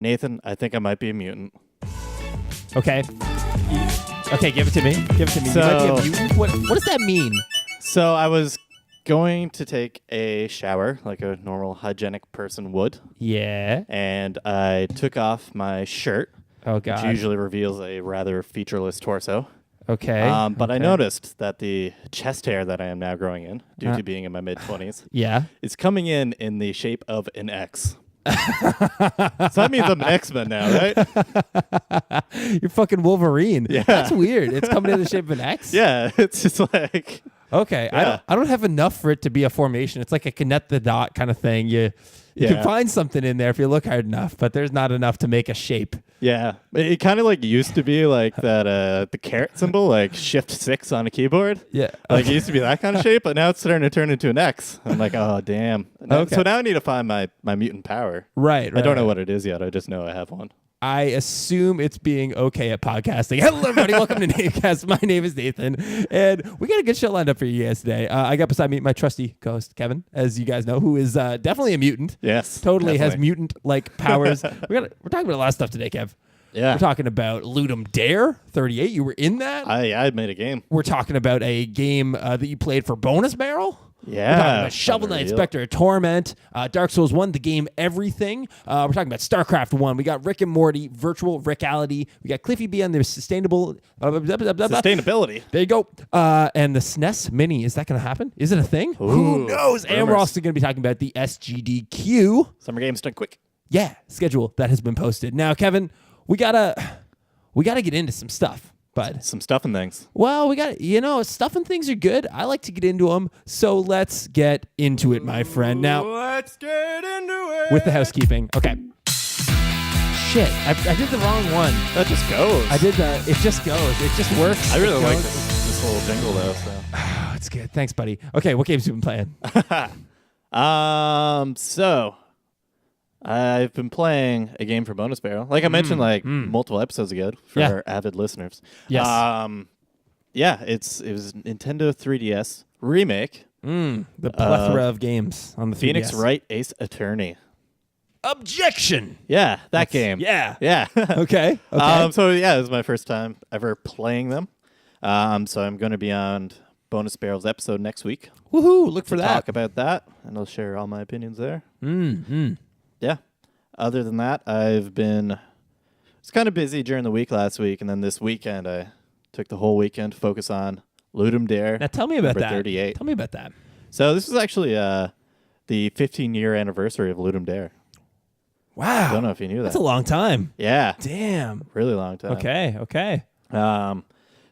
Nathan, I think I might be a mutant. Okay. Okay, give it to me. Give it to me. You might be a mutant? What does that mean? So I was going to take a shower like a normal hygienic person would. Yeah. And I took off my shirt, Oh, God. which usually reveals a rather featureless torso. Okay. But I noticed that the chest hair that I am now growing in, due to being in my mid-20s, is coming in the shape of an X. So that means I'm an X-Men now, right? You're fucking Wolverine. Yeah. That's weird. It's coming in the shape of an X? Yeah, it's just like... Okay, Yeah. I don't have enough for it to be a formation. It's like a connect the dot kind of thing. You can find something in there if you look hard enough, but there's not enough to make a shape. Yeah, it kind of like used to be like that the caret symbol, like Shift 6 on a keyboard. Yeah, like it used to be that kind of shape, but now it's starting to turn into an X. I'm like, oh damn. Okay. So now I need to find my mutant power. Right. I don't know what it is yet. I just know I have one. I assume it's being okay at podcasting. Hello, everybody. Welcome to NameCast. My name is Nathan, and we got a good show lined up for you guys today. I got beside me my trusty co-host, Kevin, as you guys know, who is definitely a mutant. Yes. Totally has mutant-like powers. We're talking about a lot of stuff today, Kev. Yeah. We're talking about Ludem Dare 38. You were in that? I made a game. We're talking about a game that you played for Bonus Barrel. Yeah. We're talking about Shovel Knight, Spectre, Torment, Dark Souls 1, the game Everything. We're talking about Starcraft 1. We got Rick and Morty, Virtual Rickality. We got Cliffy B on their Sustainability. There you go. And the SNES Mini. Is that going to happen? Is it a thing? Who knows? And we're also going to be talking about the SGDQ. Summer games done quick. Yeah, schedule that has been posted. Now, Kevin, we gotta get into some stuff. But some stuff and things. Well, we got, stuff and things are good. I like to get into them. So let's get into it, my friend. Now, let's get into it. With the housekeeping. Okay. Shit. I did the wrong one. That just goes. I did the, it just goes. It just works. I really like this little jingle though. So. It's good. Thanks, buddy. Okay, what games have you been playing? So I've been playing a game for Bonus Barrel. Like I mentioned multiple episodes ago for our avid listeners. Yes. It was Nintendo 3DS remake. The plethora of games on the 3DS. Phoenix Wright Ace Attorney. Objection. Yeah, that game. Yeah. Yeah. Okay. So yeah, it was my first time ever playing them. So I'm going to be on Bonus Barrel's episode next week. Woohoo! Look for that. Talk about that, and I'll share all my opinions there. Yeah. Other than that, it's kind of busy during the week last week, and then this weekend I took the whole weekend to focus on Ludem Dare. Now tell me about that. 38. Tell me about that. So this is actually the 15-year anniversary of Ludem Dare. Wow. I don't know if you knew that. That's a long time. Yeah. Damn. Really long time. Okay.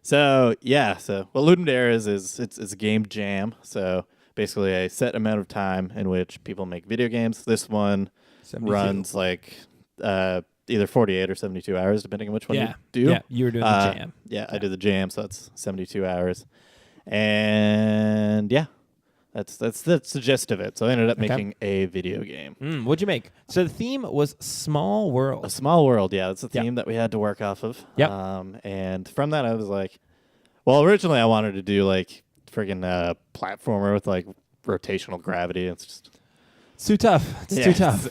So Ludem Dare is it's a game jam. So basically a set amount of time in which people make video games. This one 72. runs like either 48 or 72 hours, depending on which one you do. Yeah, you were doing the jam. Yeah, I did the jam, so that's 72 hours. And yeah, that's the gist of it. So I ended up making a video game. What'd you make? So the theme was Small World. A Small World, yeah. That's the theme that we had to work off of. Yep. And from that, I was like, well, originally I wanted to do like friggin' platformer with like rotational gravity. It's just too tough. It's too tough.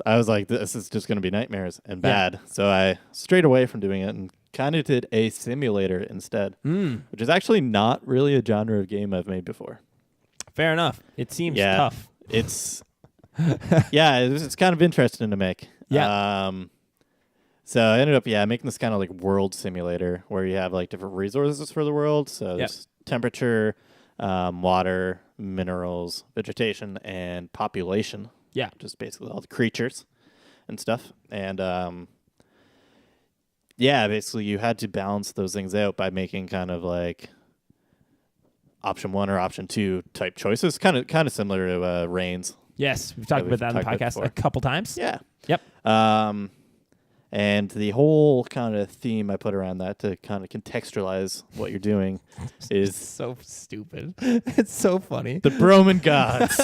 I was like, this is just going to be nightmares and bad. So I strayed away from doing it and kind of did a simulator instead, which is actually not really a genre of game I've made before. Fair enough. It seems tough. It's it's kind of interesting to make. Yeah. So I ended up making this kind of like world simulator where you have like different resources for the world. So there's temperature, water, minerals, vegetation, and population. Yeah. Just basically all the creatures and stuff. And basically you had to balance those things out by making kind of like option 1 or option 2 type choices. Kind of similar to Reigns. Yes, we've talked about that on the podcast a couple times. Yeah. Yep. And the whole kind of theme I put around that to kind of contextualize what you're doing is so stupid. It's so funny. The Roman gods.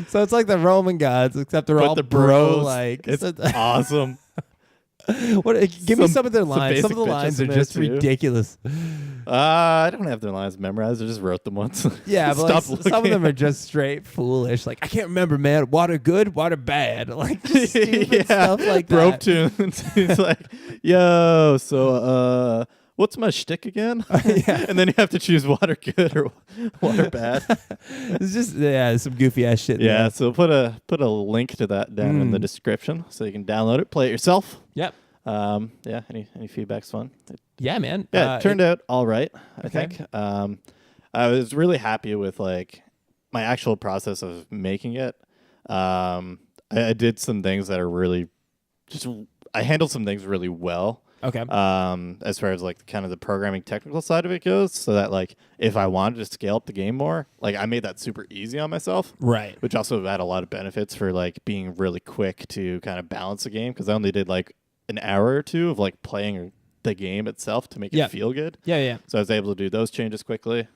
So it's like the Roman gods, except they're all the bros. bro-like. It's awesome. Give me some of their lines. Some basic of the lines are bitches in just there, too. ridiculous. I don't have their lines memorized. I just wrote them once. Yeah, but like, Stop some of them looking. are just straight foolish. Like, I can't remember, man. Water good, water bad. Like, just stupid stuff like that. Rope tunes. He's like, yo, so what's my shtick again? Yeah. And then you have to choose water good or water bad. It's just some goofy ass shit. Yeah, there. so put a link to that down in the description so you can download it, play it yourself. Yep. Yeah, any feedback's fun. Yeah, man. Yeah, it turned out all right, I think. I was really happy with like my actual process of making it. I did some things that are really I handled some things really well. Okay. As far as like kind of the programming technical side of it goes, so that like if I wanted to scale up the game more, like I made that super easy on myself. Right. Which also had a lot of benefits for like being really quick to kind of balance the game, because I only did like an hour or two of like playing the game itself to make it feel good. Yeah. So I was able to do those changes quickly.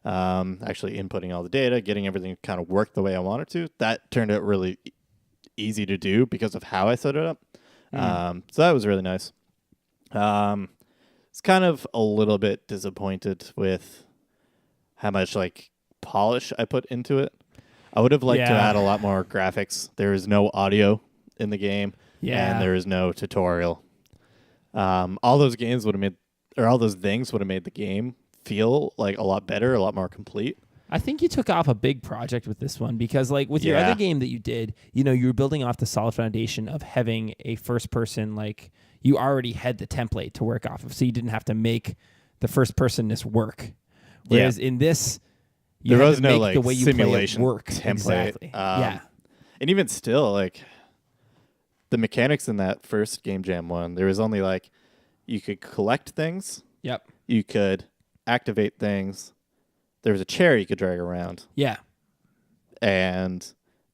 Actually inputting all the data, getting everything kind of work the way I wanted to. That turned out really easy to do because of how I set it up. So that was really nice. It's kind of a little bit disappointed with how much like polish I put into it. I would have liked to add a lot more graphics. There is no audio in the game, and there is no tutorial. All those things would have made the game feel like a lot better, a lot more complete. I think you took off a big project with this one because, like, with your other game that you did, you were building off the solid foundation of having a first person, like, you already had the template to work off of, so you didn't have to make the first personness work. Whereas in this, you there had was to no make like the way you simulation play it work. template. Exactly. And even still, like the mechanics in that first Game Jam one, there was only like you could collect things. Yep. You could activate things. There was a chair you could drag around. Yeah. And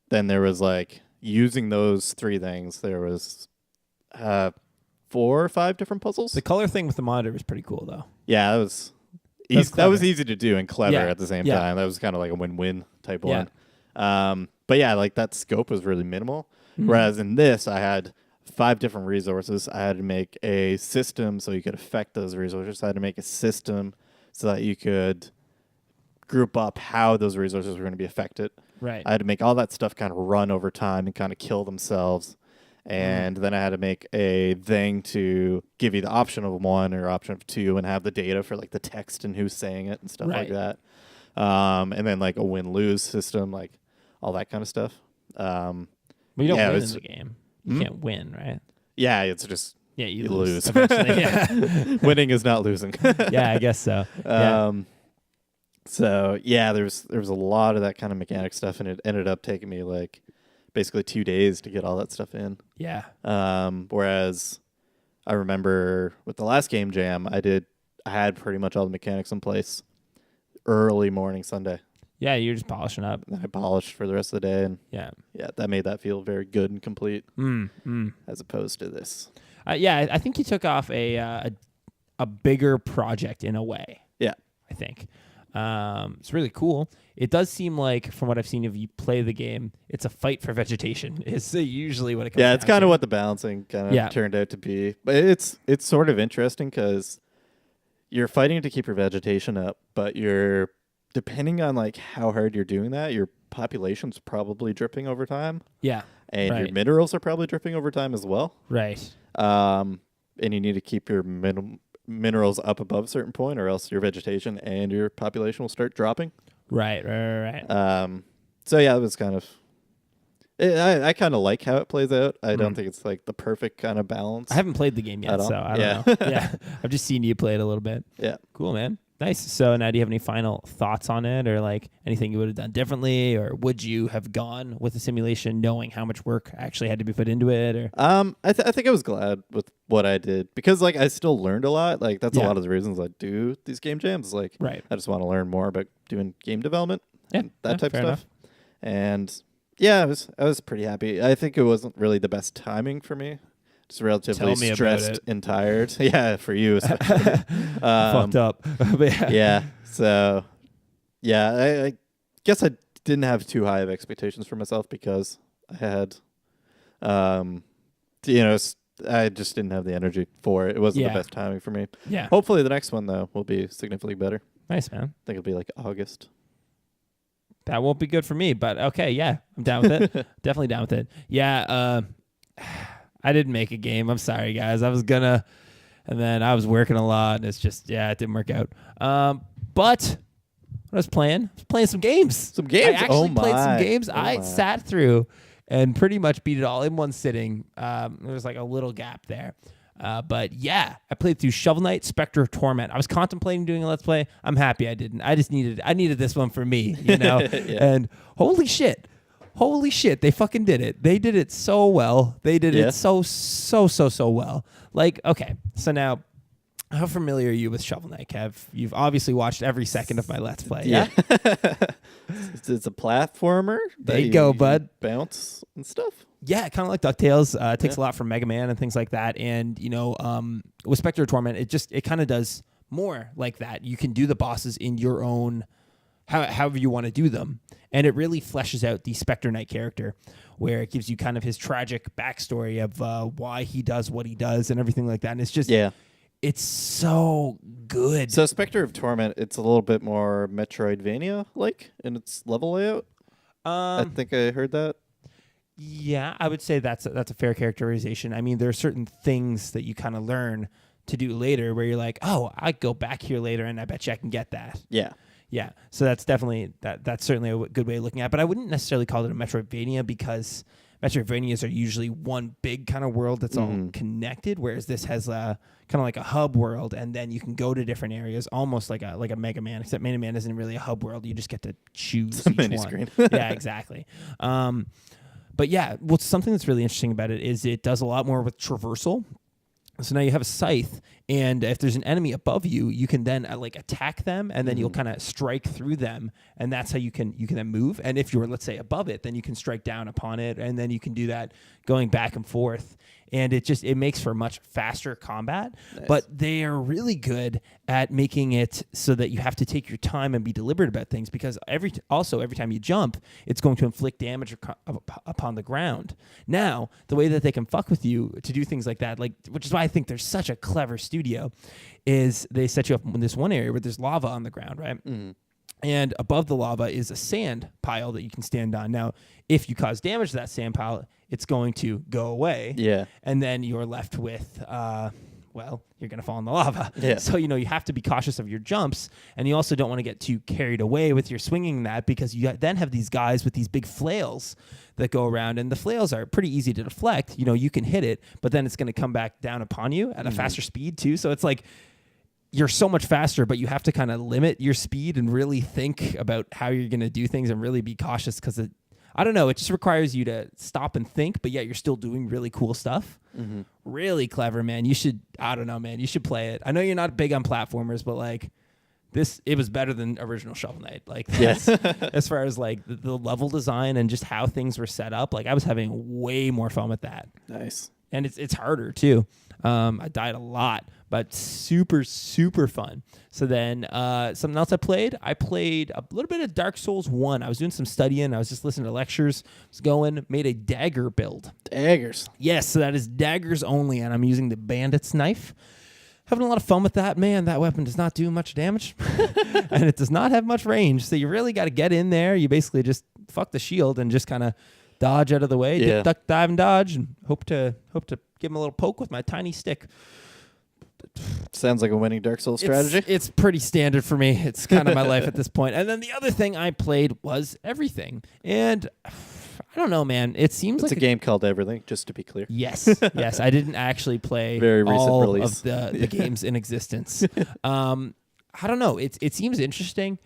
then there was like using those three things. There was 4 or 5 different puzzles. The color thing with the monitor was pretty cool, though. Yeah, that was easy to do and clever at the same time. That was kind of like a win-win type one. But yeah, like that scope was really minimal. Whereas in this, I had 5 different resources. I had to make a system so you could affect those resources. I had to make a system so that you could group up how those resources were going to be affected. Right. I had to make all that stuff kind of run over time and kind of kill themselves. And then I had to make a thing to give you the option of 1 or option of 2 and have the data for like the text and who's saying it and stuff like that. And then like a win-lose system, like all that kind of stuff. But you don't win in the game. You can't win, right? Yeah, it's just you lose. eventually. Winning is not losing. Yeah, I guess so. So yeah, there was a lot of that kind of mechanic stuff, and it ended up taking me like basically 2 days to get all that stuff in. Yeah. Whereas I remember with the last Game Jam, I had pretty much all the mechanics in place early morning Sunday. Yeah, you're just polishing up. And I polished for the rest of the day, and that made that feel very good and complete as opposed to this. I think you took off a bigger project in a way. Yeah. I think. It's really cool. It does seem like, from what I've seen of you play the game, it's a fight for vegetation. It's usually what it comes down to. Yeah, it's kind of what the balancing kind of turned out to be. But it's sort of interesting because you're fighting to keep your vegetation up, but you're, depending on like how hard you're doing that, your population's probably dripping over time. Yeah. And your minerals are probably dripping over time as well. Right. And you need to keep your minerals up above a certain point, or else your vegetation and your population will start dropping. Right. So yeah, it was kind of, I kind of like how it plays out. I don't think it's like the perfect kind of balance. I haven't played the game yet, so I don't know. Yeah, I've just seen you play it a little bit. Yeah. Cool, man. Nice. So now, do you have any final thoughts on it, or like anything you would have done differently, or would you have gone with the simulation knowing how much work actually had to be put into it? Or I think I was glad with what I did, because like I still learned a lot. Like that's a lot of the reasons I do these game jams. Like I just want to learn more about doing game development and that type of stuff. Enough. And yeah, I was pretty happy. I think it wasn't really the best timing for me. Just relatively stressed and tired. Yeah, for you especially. Fucked up. Yeah. So, yeah, I guess I didn't have too high of expectations for myself, because I had, I just didn't have the energy for it. It wasn't the best timing for me. Yeah. Hopefully the next one, though, will be significantly better. Nice, man. I think it'll be like August. That won't be good for me, but okay, yeah. I'm down with it. Definitely down with it. Yeah, I didn't make a game. I'm sorry, guys. I was gonna, and then I was working a lot, and it's just, it didn't work out. But I was playing some games. Some games? I actually played some my. games. I sat through and pretty much beat it all in one sitting. There was like a little gap there. But yeah, I played through Shovel Knight, Spectre, Torment. I was contemplating doing a Let's Play. I'm happy I didn't. I needed this one for me, you know? And holy shit, they fucking did it. They did it so well. They did it so well. Like, okay, so now, how familiar are you with Shovel Knight, Kev? You've obviously watched every second of my Let's Play, yeah? It's a platformer. There you go, bud. Bounce and stuff. Yeah, kind of like DuckTales. It takes a lot from Mega Man and things like that. And, you know, with Spectre Torment, it kind of does more like that. You can do the bosses in your own, however you want to do them. And it really fleshes out the Spectre Knight character, where it gives you kind of his tragic backstory of why he does what he does and everything like that. And it's just... It's so good. So Spectre of Torment, it's a little bit more Metroidvania-like in its level layout. I think I heard that. Yeah, I would say that's a fair characterization. I mean, there are certain things that you kind of learn to do later where you're like, oh, I go back here later and I bet you I can get that. Yeah. Yeah. So that's definitely, that's certainly a good way of looking at it. But I wouldn't necessarily call it a Metroidvania because Metroidvanias are usually one big kind of world that's all connected, whereas this has a kind of like a hub world, and then you can go to different areas, almost like a Mega Man, except Mega Man isn't really a hub world. You just get to choose each mini one. Screen. Yeah, exactly. But yeah, something that's really interesting about it is it does a lot more with traversal. So now you have a scythe, and if there's an enemy above you, you can then like attack them, and then you'll kind of strike through them, and that's how you can then move. And if you're, let's say, above it, then you can strike down upon it, and then you can do that going back and forth. And it makes for much faster combat. Nice. But they are really good at making it so that you have to take your time and be deliberate about things, because every time you jump, it's going to inflict damage upon the ground. Now, the way that they can fuck with you to do things like that, like, which is why I think they're such a clever studio, is they set you up in this one area where there's lava on the ground, right? Mm-hmm. And above the lava is a sand pile that you can stand on. Now, if you cause damage to that sand pile, it's going to go away. Yeah. And then you're left with, you're going to fall in the lava. Yeah. So, you have to be cautious of your jumps. And you also don't want to get too carried away with your swinging that, because you then have these guys with these big flails that go around. And the flails are pretty easy to deflect. You can hit it, but then it's going to come back down upon you at a faster speed too. So it's like, you're so much faster, but you have to kind of limit your speed and really think about how you're going to do things and really be cautious, because it just requires you to stop and think, but yet you're still doing really cool stuff. Mm-hmm. Really clever, man. You should play it. I know you're not big on platformers, but like it was better than original Shovel Knight. Like, yes, as far as like the level design and just how things were set up, like I was having way more fun with that. Nice. And it's harder too. I died a lot, but super, super fun. So then something else I played a little bit of Dark Souls 1. I was doing some studying. I was just listening to lectures. Made a dagger build. Daggers. Yes, so that is daggers only, and I'm using the bandit's knife. Having a lot of fun with that. Man, that weapon does not do much damage, and it does not have much range, so you really got to get in there. You basically just fuck the shield and just kind of dodge out of the way, duck, dive, and dodge, and hope to give him a little poke with my tiny stick. Sounds like a winning Dark Souls strategy. It's pretty standard for me. It's kind of my life at this point. And then the other thing I played was Everything. And I don't know, man. It seems like it's a game called Everything, just to be clear. Yes. Yes. I didn't actually play very recent all release. of the games in existence. I don't know. It seems interesting.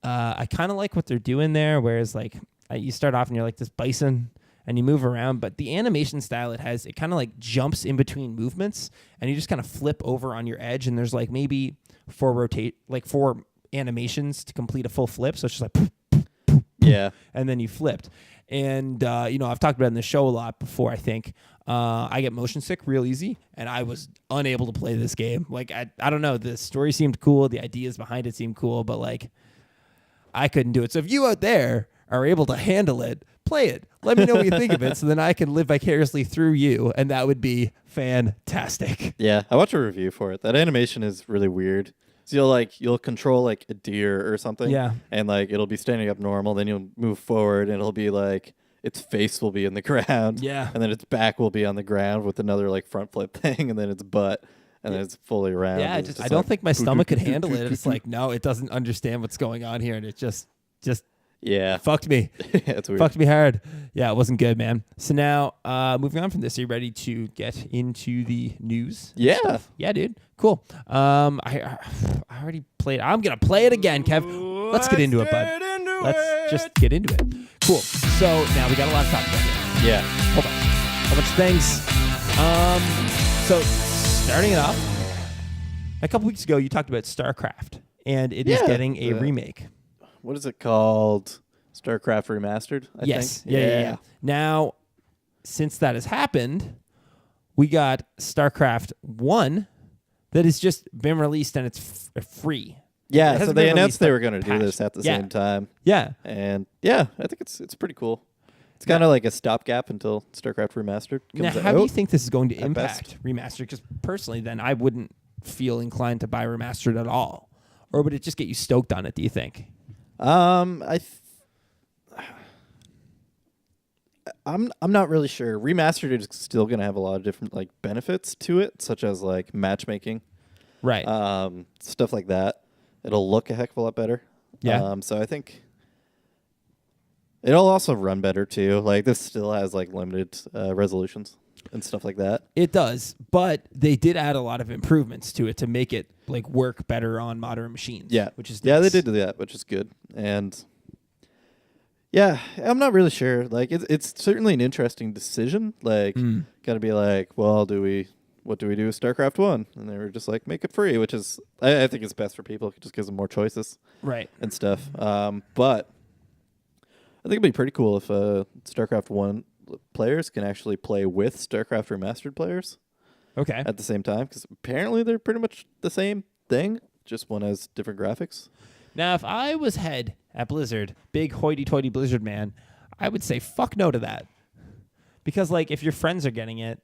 I kind of like what they're doing there, whereas like you start off and you're like this bison and you move around, but the animation style it kind of like jumps in between movements, and you just kind of flip over on your edge, and there's like maybe four animations to complete a full flip. So it's just like poof, poof, poof, yeah, and then you flipped. And I've talked about it in the show a lot before. I think I get motion sick real easy, and I was unable to play this game. Like I don't know, the story seemed cool, the ideas behind it seemed cool, but like I couldn't do it. So if you out there are able to handle it, play it. Let me know what you think of it, so then I can live vicariously through you, and that would be fantastic. Yeah, I watched a review for it. That animation is really weird. So you'll control like a deer or something. Yeah. And like it'll be standing up normal, then you'll move forward and it'll be like its face will be in the ground. Yeah. And then its back will be on the ground with another like front flip thing, and then its butt, and then it's fully round. Yeah, I don't think my stomach could handle it. It's like, no, it doesn't understand what's going on here, and it just fucked me. It's weird. Fucked me hard. Yeah, it wasn't good, man. So now, moving on from this, are you ready to get into the news? Yeah. Stuff? Yeah, dude. Cool. I already played. I'm gonna play it again, Kev. Let's get into it, bud. Let's just get into it. Cool. So now we got a lot to talk about here. Yeah. Hold on. A bunch of things. So starting it off, a couple weeks ago, you talked about Starcraft, and it is getting a remake. What is it called? Starcraft Remastered, I think. Yeah. Now, since that has happened, we got Starcraft 1 that has just been released, and it's free. Yeah, so they announced they were going to do this at the same time. Yeah. And yeah, I think it's pretty cool. It's kind of like a stopgap until Starcraft Remastered comes now, out. how do you think this is going to impact best. Remastered? Because personally, then I wouldn't feel inclined to buy Remastered at all. Or would it just get you stoked on it, do you think? I'm not really sure. Remastered is still going to have a lot of different like benefits to it, such as like matchmaking, Right. stuff like that. It'll look a heck of a lot better. Yeah. So I think it'll also run better too. Like this still has like limited resolutions and stuff like that. It does, but they did add a lot of improvements to it to make it like work better on modern machines. Yeah, which is they nice. did do that, which is good. And yeah, I'm not really sure. Like it's certainly an interesting decision. Like got to be like, well, what do we do with StarCraft 1? And they were just like, make it free, which is I think it's best for people. It just gives them more choices, right, and stuff. But I think it'd be pretty cool if StarCraft 1 players can actually play with StarCraft Remastered players. Okay. At the same time, because apparently they're pretty much the same thing, just one has different graphics. Now, if I was head at Blizzard, big hoity-toity Blizzard man, I would say fuck no to that. Because, like, if your friends are getting it,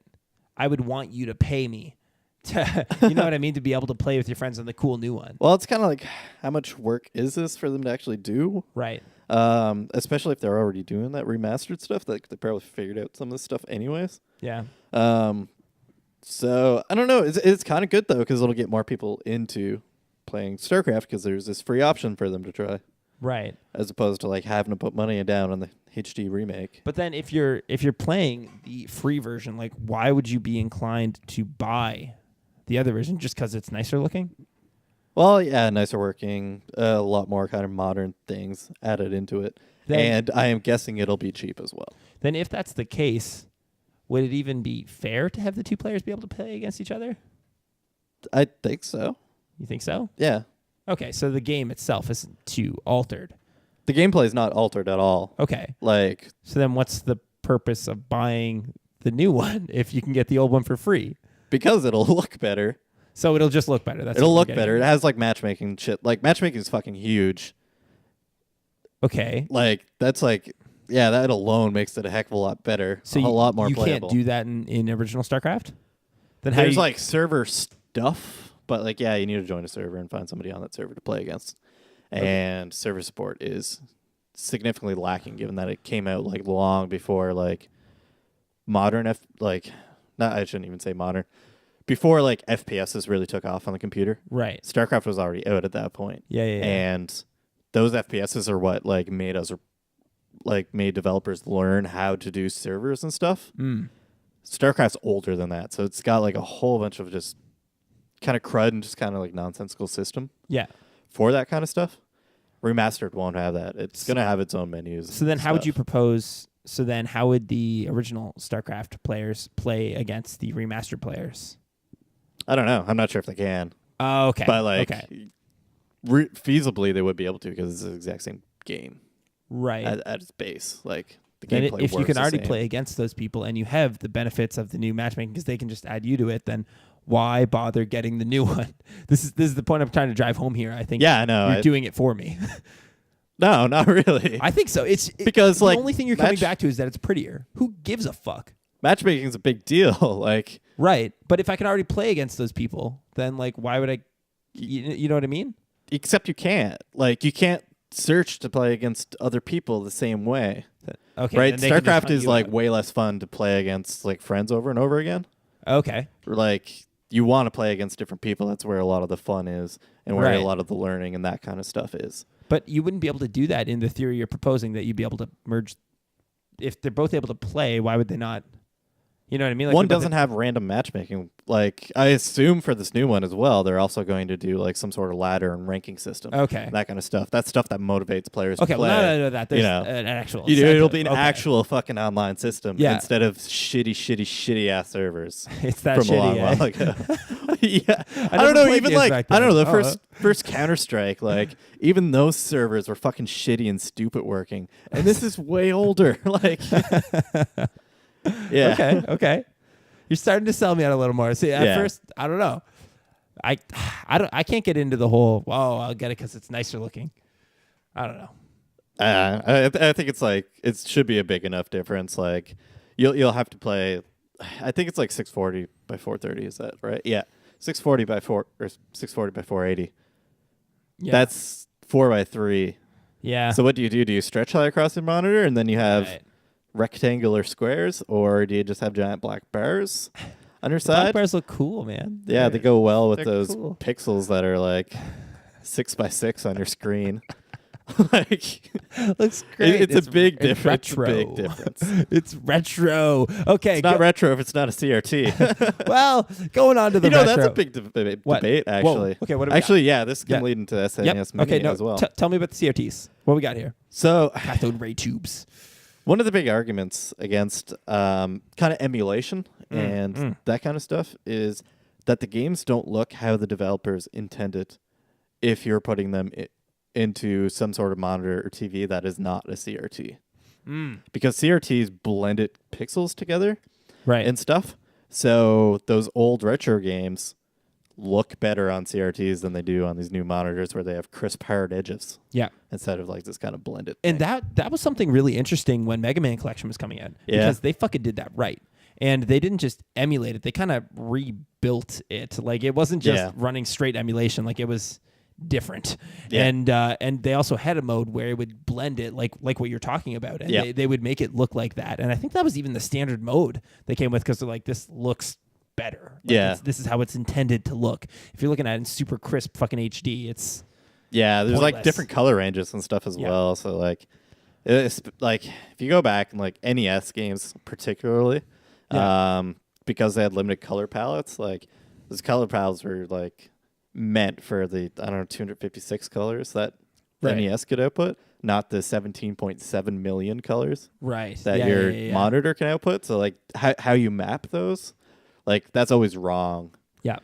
I would want you to pay me to, you know what I mean, to be able to play with your friends on the cool new one. Well, it's kind of like, how much work is this for them to actually do? Right. Especially if they're already doing that remastered stuff. Like they probably figured out some of this stuff anyways. Yeah. So I don't know. It's kind of good though because it'll get more people into playing StarCraft because there's this free option for them to try. Right. As opposed to like having to put money down on the HD remake. But then if you're playing the free version, like why would you be inclined to buy the other version just because it's nicer looking? Well, yeah, nicer working, a lot more kind of modern things added into it. And I am guessing it'll be cheap as well. Then if that's the case, would it even be fair to have the two players be able to play against each other? I think so. You think so? Yeah. Okay, so the game itself isn't too altered. The gameplay is not altered at all. Okay. Like, so then what's the purpose of buying the new one if you can get the old one for free? Because it'll look better. So it'll just look better. It'll look better. It has like matchmaking shit. Like matchmaking is fucking huge. Okay. Like that's like, yeah, that alone makes it a heck of a lot better. So a lot more you playable. Can't do that in original StarCraft? Then how There's like server stuff, but like yeah, you need to join a server and find somebody on that server to play against. Okay. And server support is significantly lacking given that it came out like long before like modern I shouldn't even say modern. Before like FPSs really took off on the computer. Right. StarCraft was already out at that point. Yeah. And those FPSs are what like made developers learn how to do servers and stuff. StarCraft's older than that, so it's got like a whole bunch of just kind of crud and just kind of like nonsensical system. Yeah. For that kind of stuff. Remastered won't have that. It's going to have its own menus. So then how would you propose so then how would the original StarCraft players play against the remastered players? I don't know. I'm not sure if they can. Oh, okay. But like feasibly they would be able to because it's the exact same game. Right. At its base. Like the then gameplay if you can already the same. play against those people and you have the benefits of the new matchmaking because they can just add you to it, then why bother getting the new one? This is the point I'm trying to drive home here. I think I know. you're doing it for me. No, not really. I think so. Because the like only thing you're coming back to is that it's prettier. Who gives a fuck? Matchmaking is a big deal. Like, right. But if I can already play against those people, then like, why would I? You know what I mean? Except you can't. Like, you can't search to play against other people the same way. Okay. Right? Starcraft is like way less fun to play against like friends over and over again. Okay. Like, you want to play against different people. That's where a lot of the fun is, and where Right. a lot of the learning and that kind of stuff is. But you wouldn't be able to do that in the theory you're proposing, that you'd be able to merge. If they're both able to play, why would they not? You know what I mean? Like One doesn't have random matchmaking. Like, I assume for this new one as well, they're also going to do like some sort of ladder and ranking system. Okay. That kind of stuff. That's stuff that motivates players to play. Well, no, that. There's you know, an actual. it'll be an actual fucking online system Yeah. instead of shitty ass servers. It's that from shitty, a long while eh? ago. Yeah. I never don't know. played Even games like back I don't know then. the first Counter-Strike. Like even those servers were fucking shitty and stupid working. And this is way older. Like. Yeah. Okay. You're starting to sell me out a little more. See, at first, I don't know. I can't get into the whole, I'll get it because it's nicer looking. I don't know. I think it's like it should be a big enough difference. Like you'll have to play. I think it's like 640 by 430. Is that right? Yeah, 640 by 640 by 480. Yeah. That's 4 by 3. Yeah. So what do? Do you stretch high across your monitor and then you have rectangular squares, or do you just have giant black bars on your side? Black bars look cool, man. Yeah, they go well with those cool. pixels that are like 6 by 6 on your screen. Like looks great. It's a big difference. Retro. It's a big difference. It's retro. Okay. It's not retro if it's not a CRT. Well, going on to the retro. That's a big debate actually. Whoa. Okay, what do we actually, got? yeah, this can lead into SNES Mini as well. Tell me about the CRTs. What we got here? So, cathode ray tubes. One of the big arguments against kind of emulation and that kind of stuff is that the games don't look how the developers intended if you're putting them into some sort of monitor or TV that is not a CRT. Because CRTs blended pixels together and stuff. So those old retro games look better on CRTs than they do on these new monitors where they have crisp hard edges. Yeah. Instead of like this kind of blended And thing. that was something really interesting when Mega Man Collection was coming out. Yeah. Because they fucking did that right. And they didn't just emulate it. They kind of rebuilt it. Like it wasn't just running straight emulation. Like it was different. Yeah. And they also had a mode where it would blend it like what you're talking about. And they would make it look like that. And I think that was even the standard mode they came with because they're like, this looks better. Like this is how it's intended to look. If you're looking at it in super crisp fucking HD, it's there's pointless. like different color ranges and stuff as well. So like it's like if you go back and like NES games particularly, because they had limited color palettes, like those color palettes were like meant for the 256 colors that NES could output, not the 17.7 million colors that your monitor can output. So like how you map those, like that's always wrong. Yeah.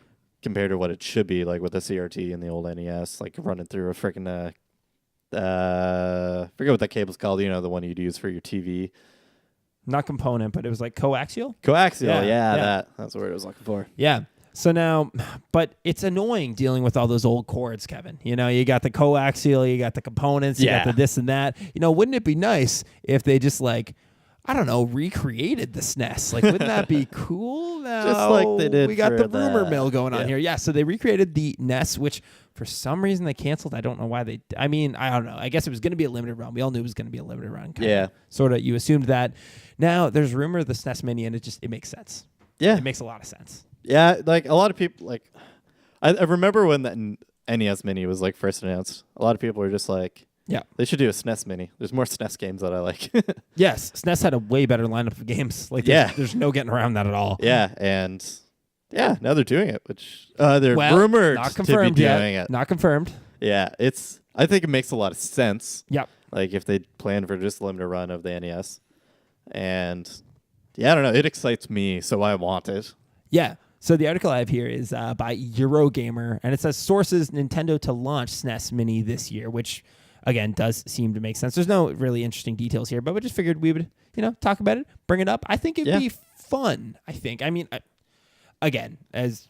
Compared to what it should be, like with the CRT and the old NES, like running through a freaking forget what that cable's called. You know, the one you'd use for your TV. Not component, but it was like coaxial. Coaxial, that's the word I was looking for. Yeah. So now, but it's annoying dealing with all those old cords, Kevin. You know, you got the coaxial, you got the components, you got the this and that. You know, wouldn't it be nice if they just like, I don't know, recreated the SNES? Like, wouldn't that be cool? No, just like they did. We got the rumor mill going on here. Yeah, so they recreated the NES, which for some reason they canceled. I don't know why they. I mean, I don't know. I guess it was going to be a limited run. We all knew it was going to be a limited run. Sort of. You assumed that. Now there's rumor of the SNES Mini, and it makes sense. Yeah, it makes a lot of sense. Yeah, like a lot of people, like I remember when that NES Mini was like first announced. A lot of people were just like, "Yeah, they should do a SNES Mini." There's more SNES games that I like. Yes, SNES had a way better lineup of games. Like, there's no getting around that at all. Yeah, and now they're doing it, which they're rumored not confirmed to be doing it. Not confirmed. Yeah, I think it makes a lot of sense. Yep. Like if they plan for just a limited run of the NES, and I don't know, it excites me, so I want it. Yeah. So the article I have here is by Eurogamer, and it says sources Nintendo to launch SNES Mini this year, which, again, does seem to make sense. There's no really interesting details here, but we just figured we would, talk about it, bring it up. I think it'd be fun, I think. I mean, again, as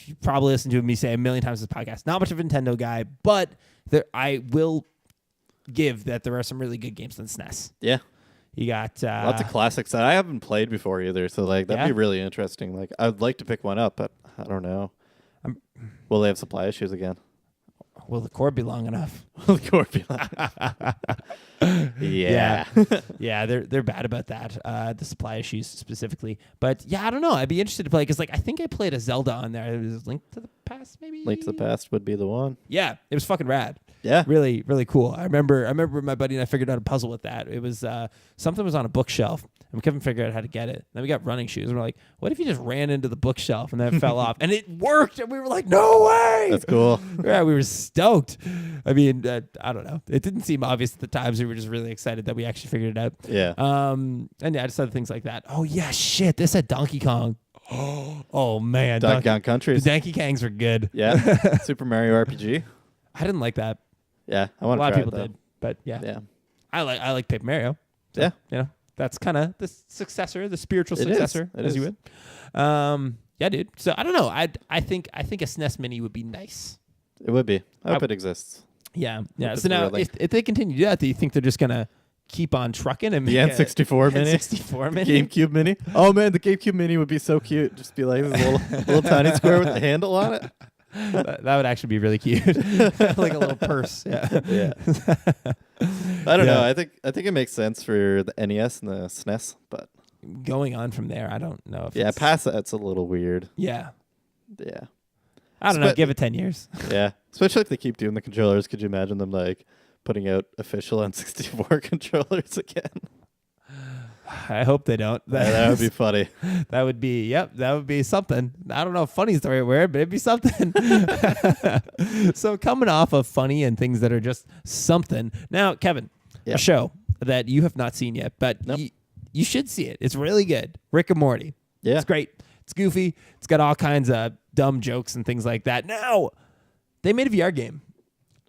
you probably listened to me say a million times in this podcast, not much of a Nintendo guy, but I will give that there are some really good games on SNES. Yeah. You got Lots of classics that I haven't played before either. So like that'd be really interesting. Like I'd like to pick one up, but I don't know. Will they have supply issues again? Will the core be long enough? Will the core be long enough? Yeah. Yeah, they're bad about that. The supply issues specifically. But yeah, I don't know. I'd be interested to play because like I think I played a Zelda on there. It was Link to the Past, maybe. Link to the Past would be the one. Yeah, it was fucking rad. Yeah, really, really cool. I remember my buddy and I figured out a puzzle with that. It was something was on a bookshelf, and we couldn't figure out how to get it. Then we got running shoes, and we're like, "What if you just ran into the bookshelf and then it fell off?" And it worked, and we were like, "No way!" That's cool. Yeah, we were stoked. I mean, I don't know. It didn't seem obvious at the time, so we were just really excited that we actually figured it out. Yeah. And yeah, just other things like that. Oh yeah, shit. This had Donkey Kong. Oh man, Donkey Kong Country. The Donkey Kongs were good. Yeah. Super Mario RPG. I didn't like that. Yeah, I want a lot to of people did, but yeah, I like Paper Mario. So, yeah, you know that's kind of the successor, the spiritual it successor, is. as you would. Yeah, dude. So I don't know. I think a SNES Mini would be nice. It would be. I hope it exists. Yeah. So now, if they continue to do that, do you think they're just gonna keep on trucking and make the N64 Mini, N64 Mini, GameCube Mini? Oh man, the GameCube Mini would be so cute. Just be like this little tiny square with a handle on it. That would actually be really cute, like a little purse. Yeah. I don't know. I think it makes sense for the NES and the SNES, but going on from there, I don't know if past that's a little weird. Yeah. I don't know. Give it 10 years. Yeah, especially if they keep doing the controllers. Could you imagine them like putting out official N64 controllers again? I hope they don't. That would be funny. That would be something. I don't know if funny is the right word, but it'd be something. So coming off of funny and things that are just something. Now, Kevin, a show that you have not seen yet, but you should see it. It's really good. Rick and Morty. Yeah. It's great. It's goofy. It's got all kinds of dumb jokes and things like that. Now, they made a VR game.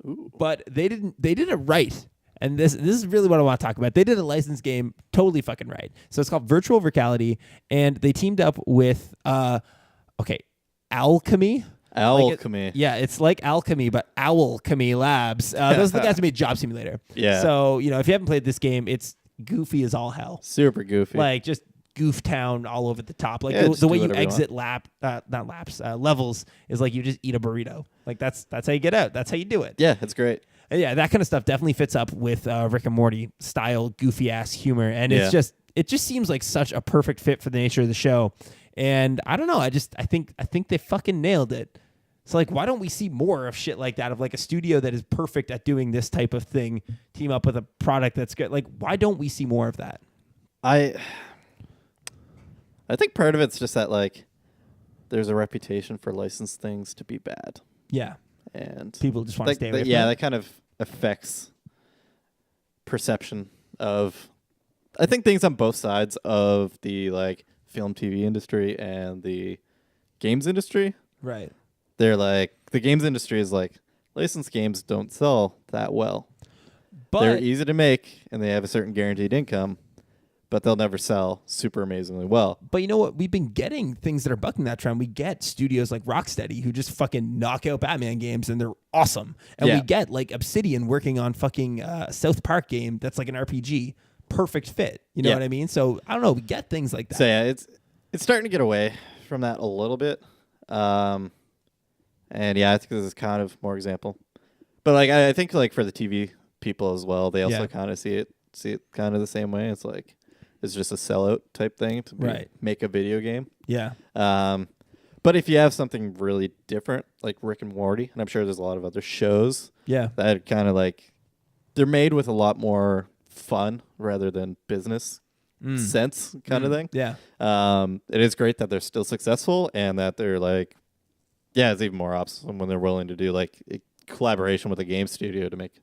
Ooh. But they did it right. And this is really what I want to talk about. They did a licensed game totally fucking right. So it's called Virtual Reality, and they teamed up with Alchemy. Alchemy. It's like Alchemy, but Owlchemy Labs. Those are the guys who made Job Simulator. Yeah. So, if you haven't played this game, it's goofy as all hell. Super goofy. Like, just goof town all over the top. Like, the way you exit levels is like you just eat a burrito. Like, that's how you get out. That's how you do it. Yeah, it's great. Yeah, that kind of stuff definitely fits up with Rick and Morty style goofy ass humor, and it just seems like such a perfect fit for the nature of the show. And I don't know, I think they fucking nailed it. So like, why don't we see more of shit like that, of like a studio that is perfect at doing this type of thing team up with a product that's good? Like, why don't we see more of that? I think part of it's just that like there's a reputation for licensed things to be bad. Yeah. And people just want to stay away from it. That kind of affects perception of, I think, things on both sides of the like film TV industry and the games industry. Right. They're like, the games industry is like, licensed games don't sell that well. But they're easy to make and they have a certain guaranteed income, but they'll never sell super amazingly well. But you know what? We've been getting things that are bucking that trend. We get studios like Rocksteady who just fucking knock out Batman games and they're awesome. And we get like Obsidian working on fucking South Park game that's like an RPG. Perfect fit. You know what I mean? So I don't know. We get things like that. So yeah, it's starting to get away from that a little bit. And yeah, I think this is kind of more example. But like I think like for the TV people as well, they also kind of see it kind of the same way. It's like, it's just a sellout type thing to make a video game. Yeah. But if you have something really different, like Rick and Morty, and I'm sure there's a lot of other shows that kind of like, they're made with a lot more fun rather than business sense kind of thing. Yeah. It is great that they're still successful and that they're like, it's even more awesome when they're willing to do like a collaboration with a game studio to make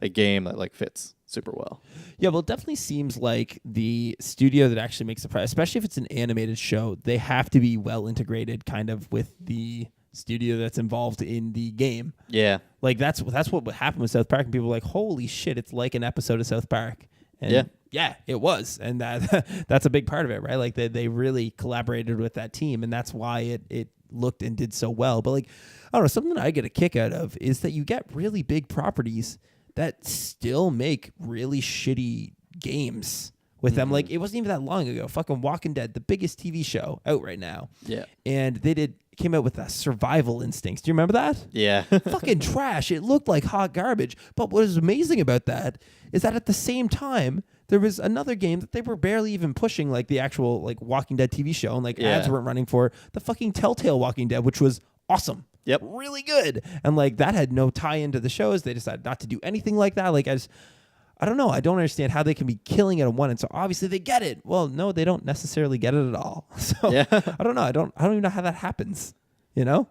a game that like fits super well. Yeah, well, it definitely seems like the studio that actually makes the product, especially if it's an animated show, they have to be well integrated kind of with the studio that's involved in the game. Yeah. Like that's what happened with South Park, and people were like, holy shit, it's like an episode of South Park. And yeah, it was. And that's a big part of it, right? Like they really collaborated with that team, and that's why it looked and did so well. But like, I don't know, something that I get a kick out of is that you get really big properties that still make really shitty games with them. Like, it wasn't even that long ago. Fucking Walking Dead, the biggest TV show out right now. Yeah. And they came out with a Survival Instincts. Do you remember that? Yeah. Fucking trash. It looked like hot garbage. But what is amazing about that is that at the same time, there was another game that they were barely even pushing, like the actual like Walking Dead TV show, and like ads weren't running for, the fucking Telltale Walking Dead, which was awesome. Yep. Really good. And like that had no tie into the shows. They decided not to do anything like that. Like I don't know. I don't understand how they can be killing it on one. And so obviously they get it. Well, no, they don't necessarily get it at all. So I don't know. I don't even know how that happens. You know?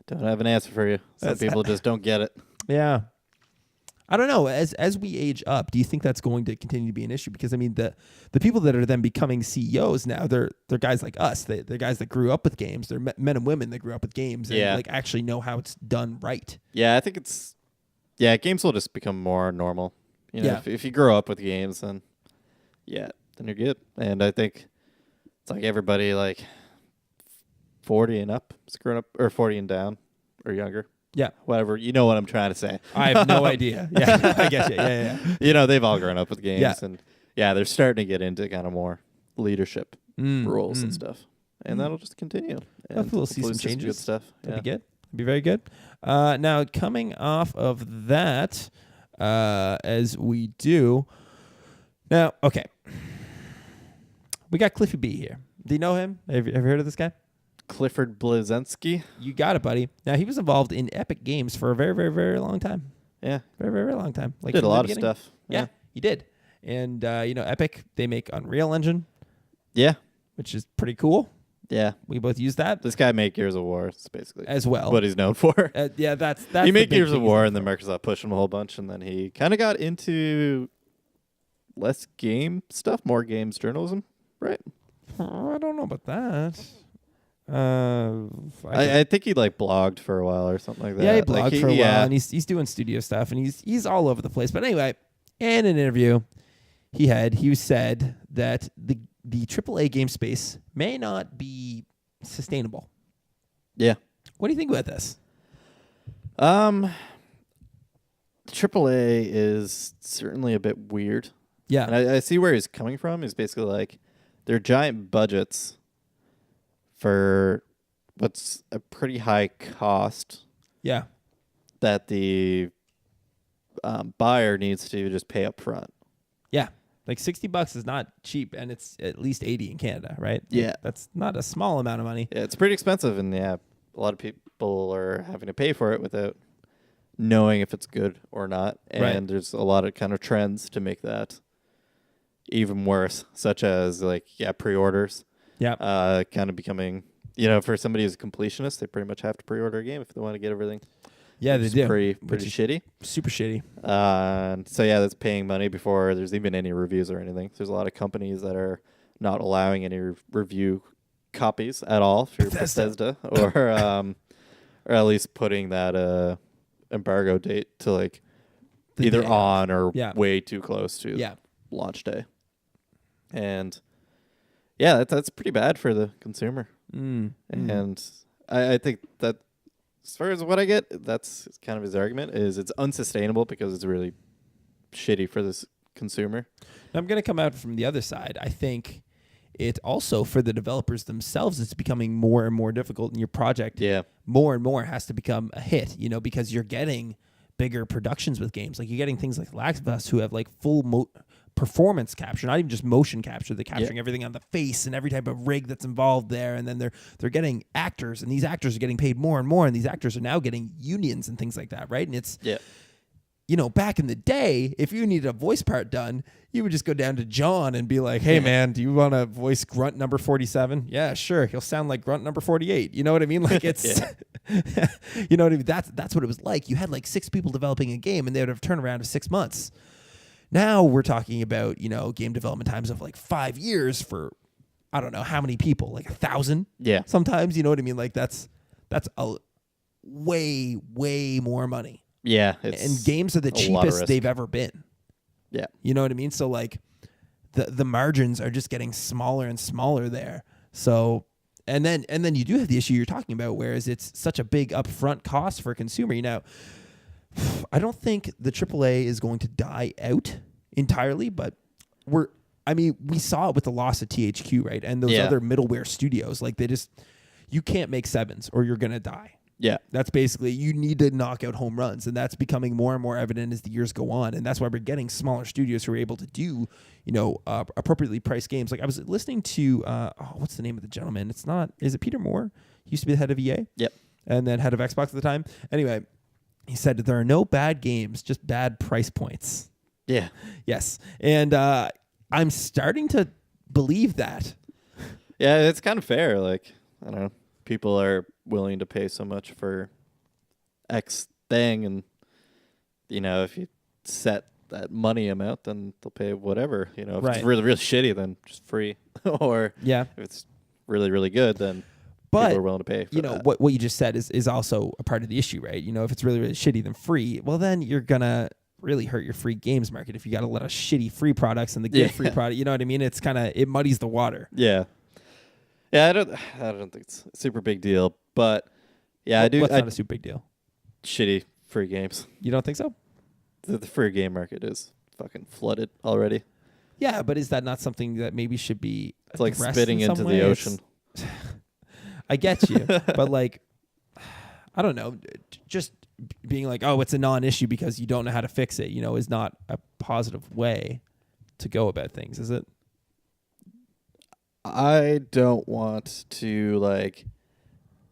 I don't have an answer for you. Some people just don't get it. Yeah. I don't know. As we age up, do you think that's going to continue to be an issue? Because I mean, the people that are then becoming CEOs now, they're guys like us. They're guys that grew up with games. They're men and women that grew up with games and like actually know how it's done right. Yeah, I think games will just become more normal. You know, if you grow up with games, then you're good. And I think it's like everybody like 40 and up is grown up, or 40 and down or younger. Yeah. Whatever. You know what I'm trying to say. I have no idea. Yeah, I guess. Yeah. You know, they've all grown up with games. And they're starting to get into kind of more leadership roles and stuff. And that'll just continue. Hopefully we'll see some changes. Good stuff. That'd be good. That'd be very good. Now, coming off of that, as we do. Now, okay. We got Cliffy B here. Do you know him? Have you ever heard of this guy? Clifford Blazensky. You got it, buddy. Now, he was involved in Epic Games for a very, very, very long time. Yeah. Very, very, very long time. Like did a lot of stuff. Yeah, he did. And, Epic, they make Unreal Engine. Yeah. Which is pretty cool. Yeah. We both use that. This guy made Gears of War, basically. As well. What he's known for. That's he made Gears of War, and then Microsoft pushed him a whole bunch, and then he kind of got into less game stuff, more games journalism, right? I don't know about that. I think he like blogged for a while or something like that. Yeah, he blogged for a while, and he's doing studio stuff, and he's all over the place. But anyway, in an interview he said that the AAA game space may not be sustainable. Yeah. What do you think about this? AAA is certainly a bit weird. Yeah. And I see where he's coming from. He's basically like, they're giant budgets for what's a pretty high cost. Yeah. That the buyer needs to just pay up front. Yeah. Like $60 is not cheap, and it's at least $80 in Canada, right? Yeah. That's not a small amount of money. Yeah, it's pretty expensive, and a lot of people are having to pay for it without knowing if it's good or not. And there's a lot of kind of trends to make that even worse, such as pre-orders. Yeah. Kind of becoming, for somebody who's a completionist, they pretty much have to pre-order a game if they want to get everything. Yeah, they do. Pretty shitty. Super shitty. So that's paying money before there's even any reviews or anything. There's a lot of companies that are not allowing any review copies at all through Bethesda, or at least putting that embargo date to either on or way too close to launch day. And that's pretty bad for the consumer. And I think that, as far as what I get, that's kind of his argument, is it's unsustainable because it's really shitty for this consumer. I'm going to come out from the other side. I think it also, for the developers themselves, it's becoming more and more difficult, and your project more and more has to become a hit, because you're getting bigger productions with games. Like, you're getting things like Last of Us, who have full performance capture, not even just motion capture. They're capturing everything on the face and every type of rig that's involved there, and then they're getting actors, and these actors are getting paid more and more, and these actors are now getting unions and things like that, right? And it's back in the day, if you needed a voice part done, you would just go down to John and be like, hey man, do you want to voice grunt number 47? Yeah, sure. He'll sound like grunt number 48. You know what I mean? Like, it's you know what I mean? That's what it was like. You had 6 people developing a game, and they would have turned around to 6 months. Now we're talking about, game development times of 5 years for, I don't know how many people, 1,000. Yeah. Sometimes, you know what I mean? That's a way, way more money. Yeah. And games are the cheapest they've ever been. Yeah. You know what I mean? So the margins are just getting smaller and smaller there. So, and then you do have the issue you're talking about, whereas it's such a big upfront cost for a consumer. I don't think the AAA is going to die out entirely, but we saw it with the loss of THQ, right? And those other middleware studios, like you can't make 7s or you're going to die. Yeah. That's basically, you need to knock out home runs, and that's becoming more and more evident as the years go on. And that's why we're getting smaller studios who are able to do, appropriately priced games. Like I was listening to, what's the name of the gentleman? Is it Peter Moore? He used to be the head of EA. Yep. And then head of Xbox at the time. Anyway, he said that there are no bad games, just bad price points. Yeah. Yes. And I'm starting to believe that. Yeah, it's kind of fair. Like, I don't know. People are willing to pay so much for X thing, and if you set that money amount, then they'll pay whatever. If it's really, really shitty, then just free. Or if it's really, really good, then people are willing to pay for that. What you just said is also a part of the issue, right? If it's really, really shitty, then free. Well, then you're gonna really hurt your free games market if you got a lot of shitty free products and the good free product. You know what I mean? It's it muddies the water. Yeah. Yeah, I don't think it's a super big deal, but I do. What's not a super big deal? Shitty free games. You don't think so? The free game market is fucking flooded already. Yeah, but is that not something that maybe should be? It's like spitting into the ocean. I get you, but I don't know. Just being like, oh, it's a non-issue because you don't know how to fix it. Is not a positive way to go about things, is it? I don't want to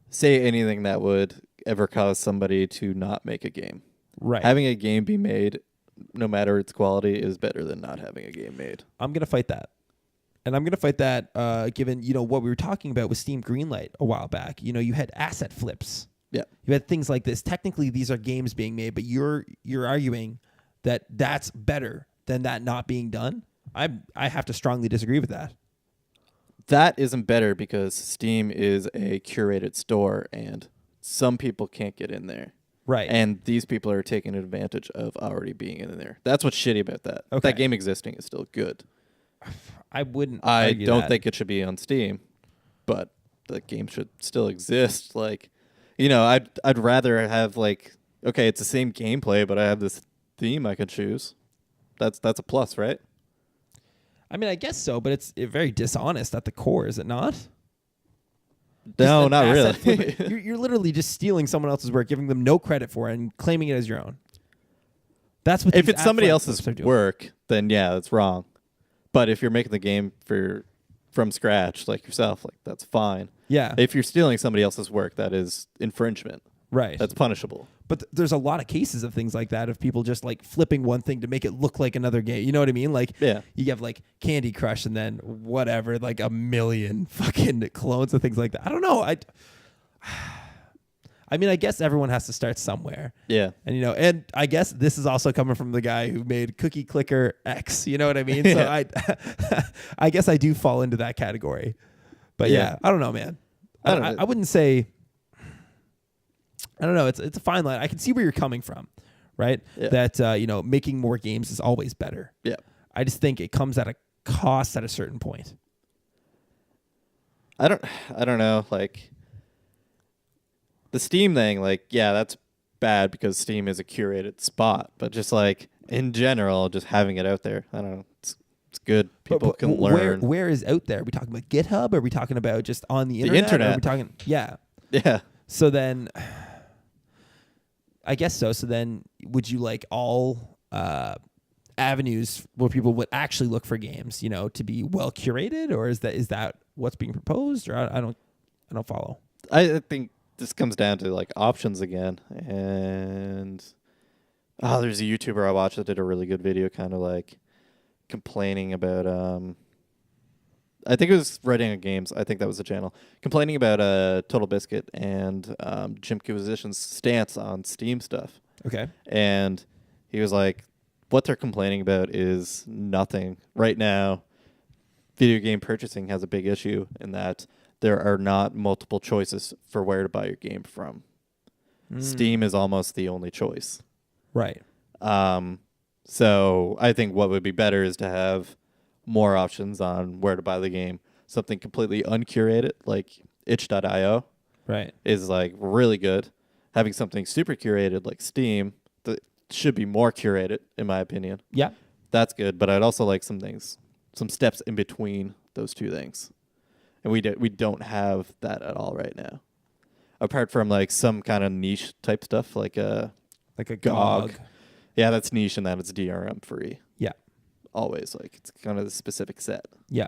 say anything that would ever cause somebody to not make a game. Right. Having a game be made, no matter its quality, is better than not having a game made. I'm going to fight that. And I'm going to fight that given, what we were talking about with Steam Greenlight a while back. You had asset flips. Yeah. You had things like this. Technically, these are games being made, but you're arguing that that's better than that not being done. I have to strongly disagree with that. That isn't better because Steam is a curated store and some people can't get in there. Right. And these people are taking advantage of already being in there. That's what's shitty about that. Okay. That game existing is still good. I wouldn't I argue don't that. think it should be on Steam, but the game should still exist. I'd rather have okay, it's the same gameplay, but I have this theme I could choose. That's a plus, right? I mean, I guess so, but it's very dishonest at the core, is it not? No, not really. You're literally just stealing someone else's work, giving them no credit for it, and claiming it as your own. That's what. If it's somebody else's work, then that's wrong. But if you're making the game from scratch, like yourself, that's fine. Yeah. If you're stealing somebody else's work, that is infringement. Right. That's punishable. But there's a lot of cases of things like that, of people just flipping one thing to make it look like another game. You know what I mean? You have Candy Crush and then whatever, a million fucking clones of things like that. I don't know. I mean, I guess everyone has to start somewhere. Yeah. And and I guess this is also coming from the guy who made Cookie Clicker X. You know what I mean? So I guess I do fall into that category. But yeah I don't know, man. I wouldn't say. I don't know. It's a fine line. I can see where you're coming from, right? Yeah. That making more games is always better. Yeah. I just think it comes at a cost at a certain point. I don't know. The Steam thing, that's bad because Steam is a curated spot. But just in general, just having it out there, I don't know. It's good. People can learn. Where is out there? Are we talking about GitHub? Are we talking about just on the internet? The internet. Are we talking? Yeah. Yeah. So then, I guess so. So then, would you like all avenues where people would actually look for games, to be well curated, or is that what's being proposed? Or I don't follow. I think this comes down to options again. And there's a YouTuber I watched that did a really good video, kind of complaining about I think it was writing on games. I think that was the channel. Complaining about Total Biscuit and Jimquisition's stance on Steam stuff. Okay. And he was like, what they're complaining about is nothing. Right now, video game purchasing has a big issue in that there are not multiple choices for where to buy your game from. Steam is almost the only choice. Right. So I think what would be better is to have more options on where to buy the game. Something completely uncurated, like itch.io, right, is really good. Having something super curated like Steam, should be more curated, in my opinion. Yeah. That's good, but I'd also like some steps in between those two things. And we don't have that at all right now. Apart from like some kind of niche type stuff like a GOG. Yeah, that's niche and that it's DRM free. Yeah. Always like it's kind of the specific set. Yeah.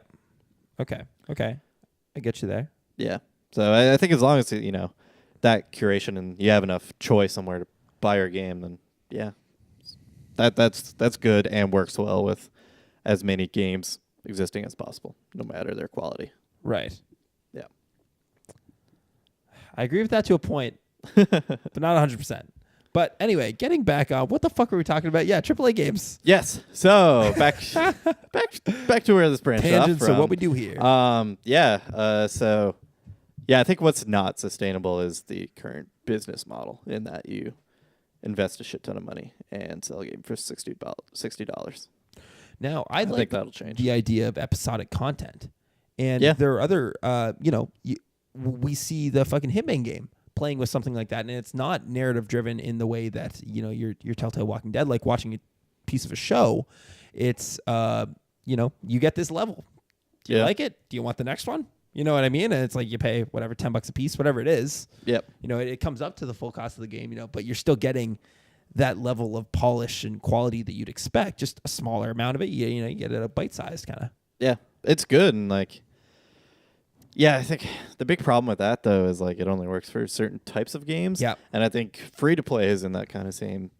Okay. I get you there. Yeah. So I think as long as that curation and you have enough choice somewhere to buy your game, then yeah. That's good and works well with as many games existing as possible, no matter their quality. Right. Yeah. I agree with that to a point, but not 100%. But anyway, getting back on, what the fuck were we talking about? Yeah, AAA games. Yes. So back to where this branched off from. So what we do here. I think what's not sustainable is the current business model in that you invest a shit ton of money and sell a game for $60. Now, I think that'll change. The idea of episodic content. And there are other, we see the fucking Hitman game playing with something like that, and it's not narrative driven in the way that, your Telltale Walking Dead, like watching a piece of a show. It's, you get this level. Do you like it? Do you want the next one? You know what I mean? And it's like you pay whatever, $10 a piece, whatever it is. Yep. It comes up to the full cost of the game, but you're still getting that level of polish and quality that you'd expect, just a smaller amount of it. You get it a bite-sized kind of. Yeah, it's good. And I think the big problem with that, though, is like it only works for certain types of games. Yeah. And I think free-to-play is in that kind of same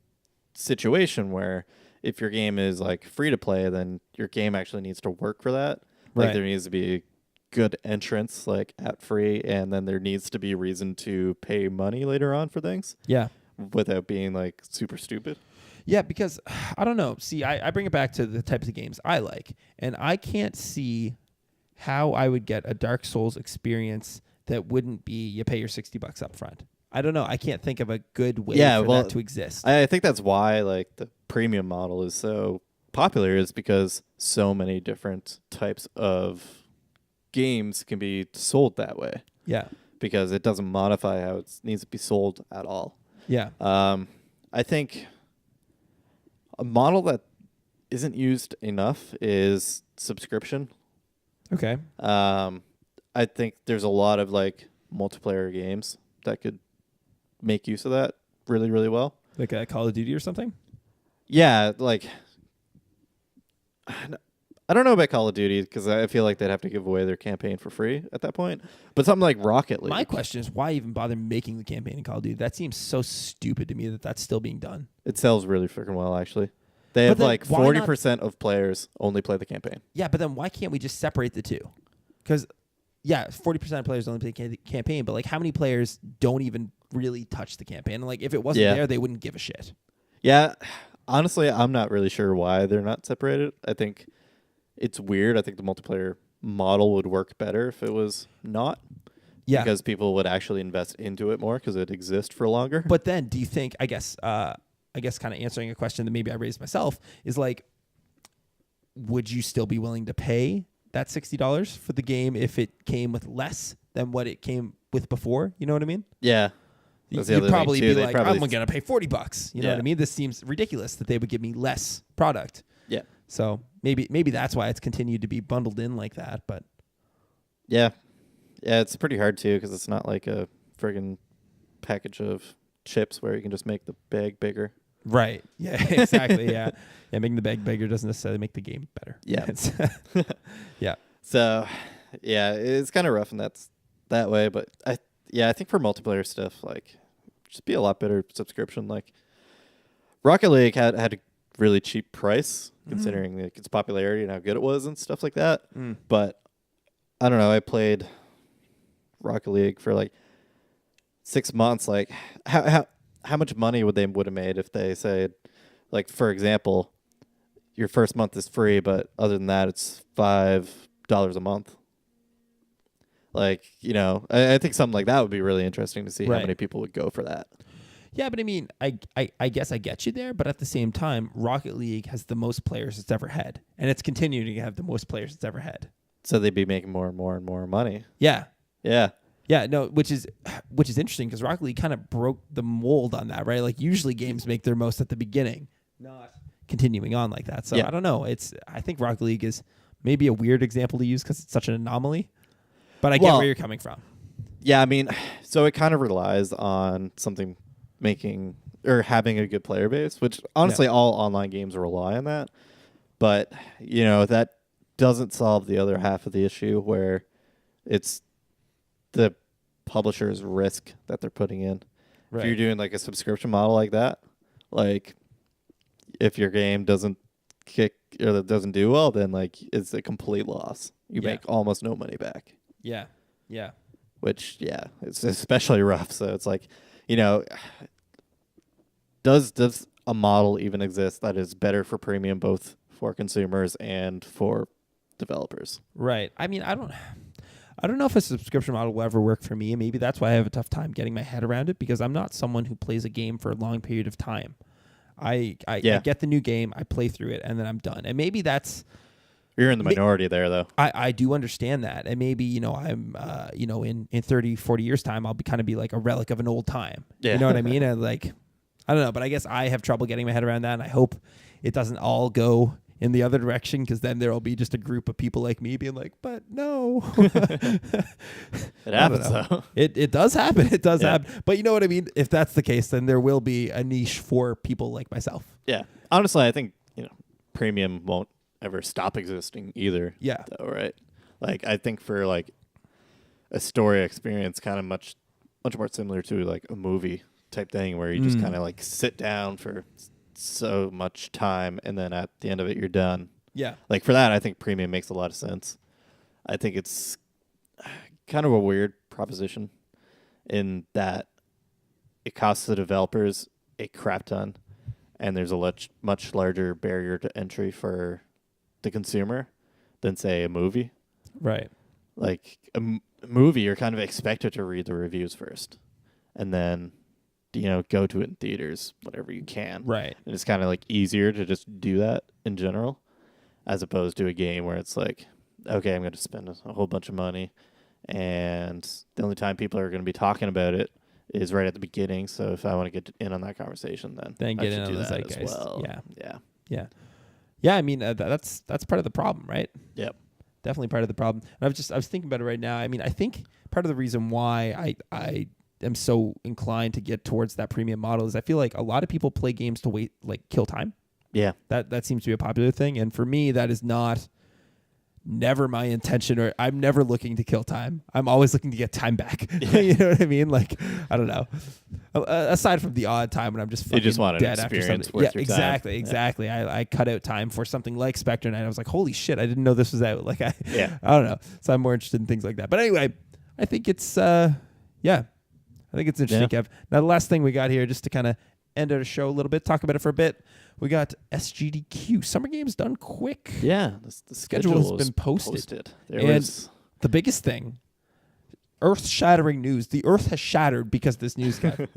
situation where if your game is like free-to-play, then your game actually needs to work for that. Like there needs to be good entrance like at free, and then there needs to be reason to pay money later on for things. Yeah. Without being like super stupid. Yeah, because I don't know. See, I bring it back to the types of games I like, and I can't see how I would get a Dark Souls experience that wouldn't be you pay your $60 up front. I don't know. I can't think of a good way for that to exist. I think that's why like the premium model is so popular, is because so many different types of games can be sold that way. Yeah. Because it doesn't modify how it needs to be sold at all. Yeah. I think a model that isn't used enough is subscription. Okay. I think there's a lot of like multiplayer games that could make use of that really, really well. Like a Call of Duty or something? Yeah, like I don't know about Call of Duty because I feel like they'd have to give away their campaign for free at that point. But something like Rocket League. My question is, why even bother making the campaign in Call of Duty? That seems so stupid to me that that's still being done. It sells really freaking well, actually. They have like 40% of players only play the campaign. Yeah, but then why can't we just separate the two? Because, 40% of players only play the campaign, but like how many players don't even really touch the campaign? And like if it wasn't there, they wouldn't give a shit. Yeah, honestly, I'm not really sure why they're not separated. I think it's weird. I think the multiplayer model would work better if it was not. Yeah. Because people would actually invest into it more because it exists for longer. But then do you think, I guess kind of answering a question that maybe I raised myself is like, would you still be willing to pay that $60 for the game if it came with less than what it came with before? You know what I mean? Yeah. You'd probably be like, I'm going to pay $40. You know what I mean? This seems ridiculous that they would give me less product. Yeah. So maybe that's why it's continued to be bundled in like that. But yeah, it's pretty hard too because it's not like a friggin' package of chips where you can just make the bag bigger. Right. Yeah. Exactly. Yeah. Making the bag bigger doesn't necessarily make the game better. Yeah. Yeah. So it's kind of rough, and that's that way. But I think for multiplayer stuff, like, just be a lot better subscription. Like, Rocket League had a really cheap price considering like its popularity and how good it was and stuff like that. But I don't know. I played Rocket League for like 6 months. Like, how much money would have made if they said, like, for example, your first month is free, but other than that, it's $5 a month. Like, I think something like that would be really interesting to see how many people would go for that. Yeah, but I mean, I guess I get you there, but at the same time, Rocket League has the most players it's ever had, and it's continuing to have the most players it's ever had. So they'd be making more and more and more money. Yeah. Yeah. Yeah, no, which is interesting because Rocket League kind of broke the mold on that, right? Like usually games make their most at the beginning, not continuing on like that. So Yeah. I don't know. I think Rocket League is maybe a weird example to use because it's such an anomaly, but I get where you're coming from. Yeah, I mean, so it kind of relies on something making or having a good player base, which honestly all online games rely on that. But, that doesn't solve the other half of the issue where it's the publisher's risk that they're putting in. Right. If you're doing like a subscription model like that, like if your game doesn't kick or doesn't do well, then like it's a complete loss. You make almost no money back. Yeah. Yeah. Which, it's especially rough. So it's like, does a model even exist that is better for premium, both for consumers and for developers? Right. I mean, I don't know if a subscription model will ever work for me, and maybe that's why I have a tough time getting my head around it, because I'm not someone who plays a game for a long period of time. I get the new game, I play through it, and then I'm done. And maybe that's... You're in the minority there, though. I do understand that. And maybe, I'm, in 30, 40 years' time, I'll be like a relic of an old time. Yeah. You know what I mean? And like, I don't know, but I guess I have trouble getting my head around that, and I hope it doesn't all go in the other direction, because then there'll be just a group of people like me being like, but no. It happens, though. It does happen. It does happen. But you know what I mean? If that's the case, then there will be a niche for people like myself. Yeah. Honestly, I think, premium won't ever stop existing either. Yeah. Though, right? Like, I think for like a story experience, kind of much more similar to like a movie type thing, where you just kind of like sit down for so much time, and then at the end of it, you're done. Yeah. Like for that, I think premium makes a lot of sense. I think it's kind of a weird proposition in that it costs the developers a crap ton, and there's a much larger barrier to entry for the consumer than, say, a movie. Right. Like a movie, you're kind of expected to read the reviews first, and then go to it in theaters whenever you can. Right. And it's kind of like easier to just do that in general, as opposed to a game where it's like, okay, I'm going to spend a whole bunch of money, and the only time people are going to be talking about it is right at the beginning. So if I want to get in on that conversation, then get I should in on do the that zeitgeist. as well. Yeah. Yeah. I mean, that's part of the problem, right? Yep. Definitely part of the problem. And I was thinking about it right now. I mean, I think part of the reason why I am so inclined to get towards that premium model is I feel like a lot of people play games to kill time. Yeah. That seems to be a popular thing. And for me, that is never my intention, or I'm never looking to kill time. I'm always looking to get time back. Yeah. You know what I mean? Like, I don't know. Aside from the odd time when I'm just fucking dead after something. Yeah, exactly. Yeah. I cut out time for something like Spectre, and I was like, holy shit, I didn't know this was out. Like, I don't know. So I'm more interested in things like that. But anyway, I think it's, I think it's interesting, Kev. Now, the last thing we got here, just to kind of end our show a little bit, talk about it for a bit. We got SGDQ. Summer Games done quick. Yeah. The schedule has been posted. And the biggest thing, earth-shattering news. The earth has shattered because of this news, Kev.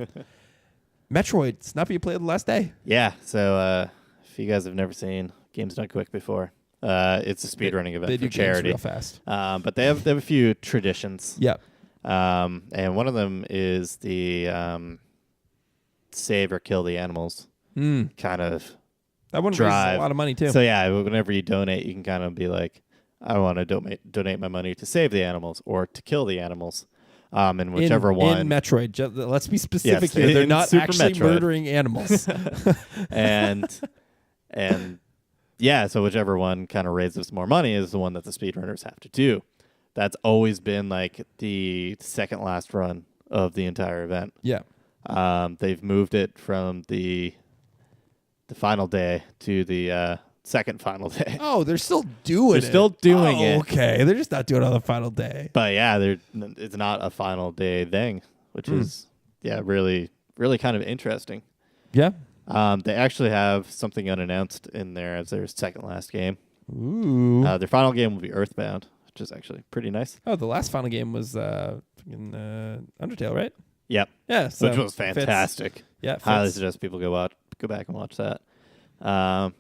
Metroid, Snuffy, you played the last day. Yeah. So if you guys have never seen Games Done Quick before, it's a speedrunning event for charity. Real fast. But they have a few traditions. Yeah. And one of them is the save or kill the animals kind of that one drive. Raises a lot of money too. So yeah, whenever you donate, you can kind of be like, I want to donate my money to save the animals or to kill the animals. And whichever one in Metroid, let's be specific here. They're not Super actually Metroid. Murdering animals. and so whichever one kind of raises more money is the one that the speedrunners have to do. That's always been like the second last run of the entire event. Yeah. They've moved it from the final day to the second final day. Oh, they're still doing it. They're still doing it. Okay, they're just not doing it on the final day. But yeah, it's not a final day thing, which is really, really kind of interesting. Yeah. They actually have something unannounced in there as their second last game. Ooh. Their final game will be Earthbound, which is actually pretty nice. Oh, the last final game was Undertale, right? Yep. Yeah. So which was fantastic. Yeah. Highly suggest people go back and watch that.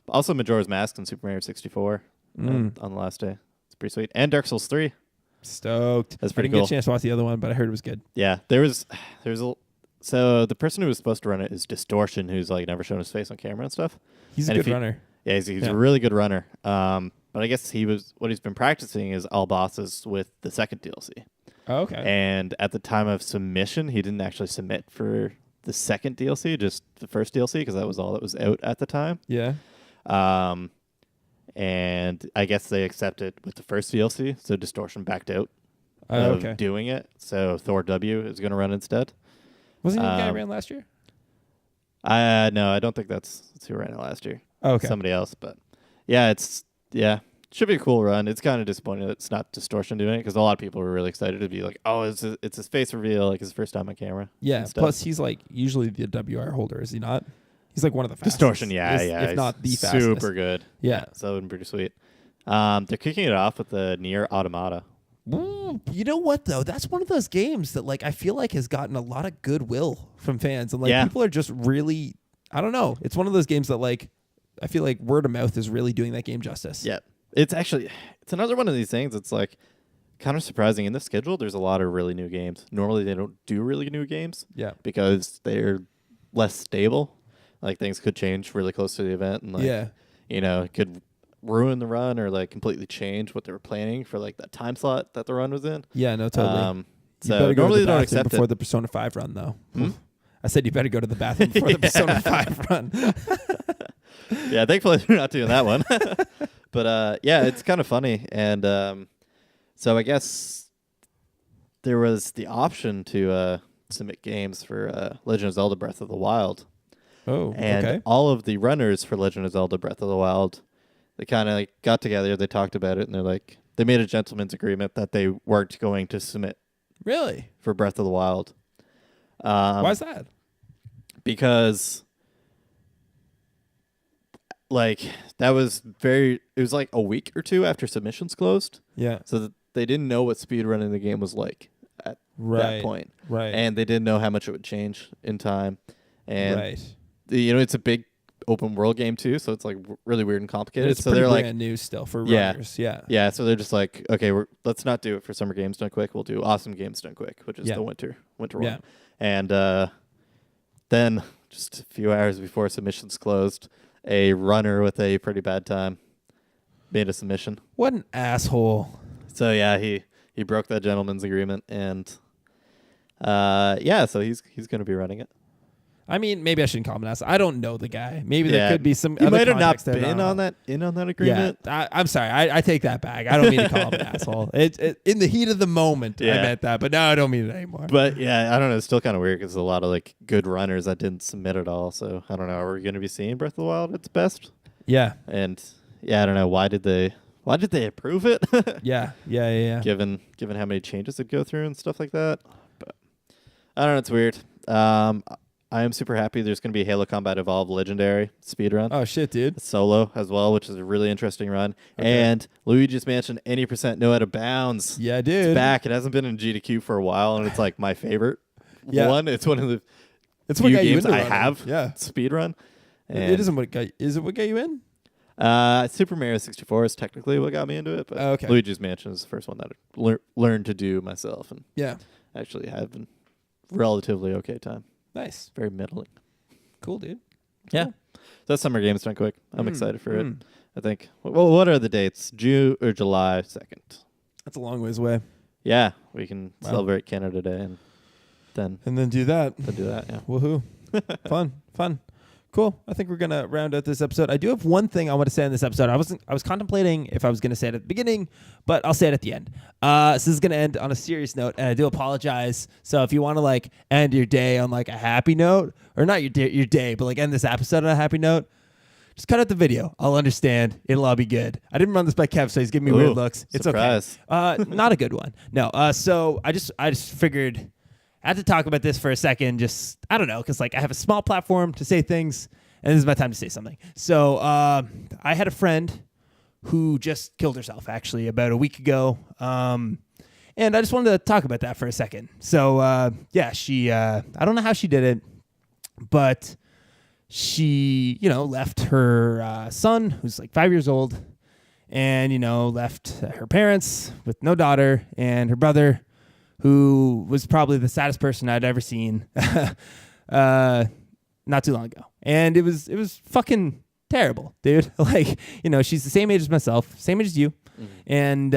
Also, Majora's Mask and Super Mario 64 on the last day. It's pretty sweet. And Dark Souls 3. Stoked. That's I pretty didn't get cool. a chance to watch the other one, but I heard it was good. Yeah, there's so the person who was supposed to run it is Distortion, who's like never shown his face on camera and stuff. He's a And good runner. Yeah, he's a really good runner. But I guess what he's been practicing is all bosses with the second DLC. Oh, okay. And at the time of submission, he didn't actually submit for the second DLC, just the first DLC, because that was all that was out at the time. Yeah. And I guess they accepted with the first DLC, so Distortion backed out of doing it. So Thor W is going to run instead. Wasn't he the guy who ran last year? No, I don't think that's who ran it last year. Oh, okay. Somebody else, but should be a cool run. It's kind of disappointing that it's not Distortion doing it, because a lot of people were really excited to be like, oh, it's his face reveal, like his first time on camera. Yeah. Plus, he's like usually the WR holder, is he not? He's like one of the fastest. Distortion, if not the fastest. Super good. Yeah. So pretty sweet. They're kicking it off with the Nier Automata. Ooh, you know what though? That's one of those games that like I feel like has gotten a lot of goodwill from fans, and like people are just really, I don't know. It's one of those games that like I feel like word of mouth is really doing that game justice. Yeah, it's another one of these things. It's like kind of surprising in the schedule. There's a lot of really new games. Normally they don't do really new games. Yeah, because they're less stable. Like things could change really close to the event, and like it could ruin the run or like completely change what they were planning for like that time slot that the run was in. Yeah, no, totally. So normally they don't accept before it the Persona 5 run, though. I said you better go to the bathroom before the Persona 5 run. Yeah, thankfully they're not doing that one. But it's kind of funny, and so I guess there was the option to submit games for Legend of Zelda: Breath of the Wild. Oh, and okay. all of the runners for Legend of Zelda: Breath of the Wild, they kind of like got together, they talked about it, and they're like, they made a gentleman's agreement that they weren't going to submit. Really? For Breath of the Wild. Why is that? Because like it was like a week or two after submissions closed. Yeah. So that they didn't know what speedrunning the game was like at that point. Right. And they didn't know how much it would change in time. And right. It's a big open world game too, so it's like really weird and complicated. It's so pretty they're brand like new still for runners. Yeah. Yeah, so they're just like, okay, let's not do it for Summer Games Done Quick. We'll do Awesome Games Done Quick, which is the winter one. And then just a few hours before submissions closed, a runner with a pretty bad time made a submission. What an asshole. So yeah, he broke that gentleman's agreement, and so he's going to be running it. I mean, maybe I shouldn't call him an asshole. I don't know the guy. Maybe there could be some. He other might have not context been on that agreement. Yeah, I'm sorry. I take that back. I don't mean to call him an asshole. In the heat of the moment, I meant that, but now I don't mean it anymore. But yeah, I don't know. It's still kind of weird because a lot of like good runners that didn't submit at all. So I don't know. Are we going to be seeing Breath of the Wild at its best? Yeah. And I don't know. Why did they approve it? Yeah. Given how many changes it go through and stuff like that. But I don't know. It's weird. I am super happy there's going to be a Halo Combat Evolved Legendary speedrun. Oh, shit, dude. Solo as well, which is a really interesting run. Okay. And Luigi's Mansion 80% No Out of Bounds. Yeah, dude. It's back. It hasn't been in GDQ for a while, and it's like my favorite one. It's one of the few games I have speedrun. It isn't what got you in? Super Mario 64 is technically what got me into it, but Luigi's Mansion is the first one that I learned to do myself, and actually have a relatively okay time. Nice. Very middling. Cool, dude. Yeah. So that's Summer Games Done Quick. I'm excited for it. I think. Well, what are the dates? June or July 2nd? That's a long ways away. Yeah. We can celebrate Canada Day and then do that. Yeah. Woohoo. Fun. Cool. I think we're going to round out this episode. I do have one thing I want to say in this episode. I was contemplating if I was going to say it at the beginning, but I'll say it at the end. So this is going to end on a serious note, and I do apologize. So if you want to like end your day on like a happy note, or not your day, but like end this episode on a happy note, just cut out the video. I'll understand. It'll all be good. I didn't run this by Kev, so he's giving me weird looks. It's surprise. Okay. Not a good one. No. So I just figured I had to talk about this for a second. Just, I don't know, because like I have a small platform to say things, and this is my time to say something. So I had a friend who just killed herself, actually, about a week ago. And I just wanted to talk about that for a second. So, she, I don't know how she did it, but she, left her son, who's like 5 years old, and, left her parents with no daughter and her brother, who was probably the saddest person I'd ever seen not too long ago. And it was fucking terrible, dude. Like, she's the same age as myself, same age as you. Mm-hmm. And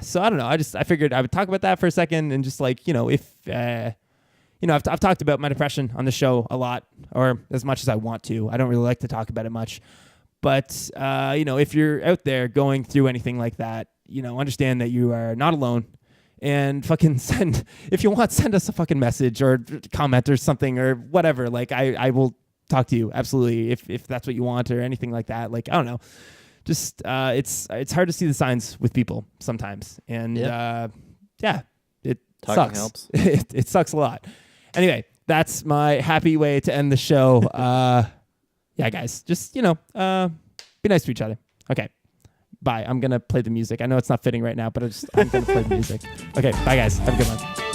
so I don't know. I figured I would talk about that for a second and just like, if I've talked about my depression on the show a lot, or as much as I want to. I don't really like to talk about it much. But, if you're out there going through anything like that, understand that you are not alone. And fucking send us a fucking message or comment or something or whatever. Like, I will talk to you, absolutely, if that's what you want or anything like that. Like, I don't know. Just, it's hard to see the signs with people sometimes. And, it Talking sucks. Helps. It sucks a lot. Anyway, that's my happy way to end the show. Guys, just, be nice to each other. Okay. Bye. I'm going to play the music. I know it's not fitting right now, but I'm going to play the music. Okay. Bye, guys. Have a good one.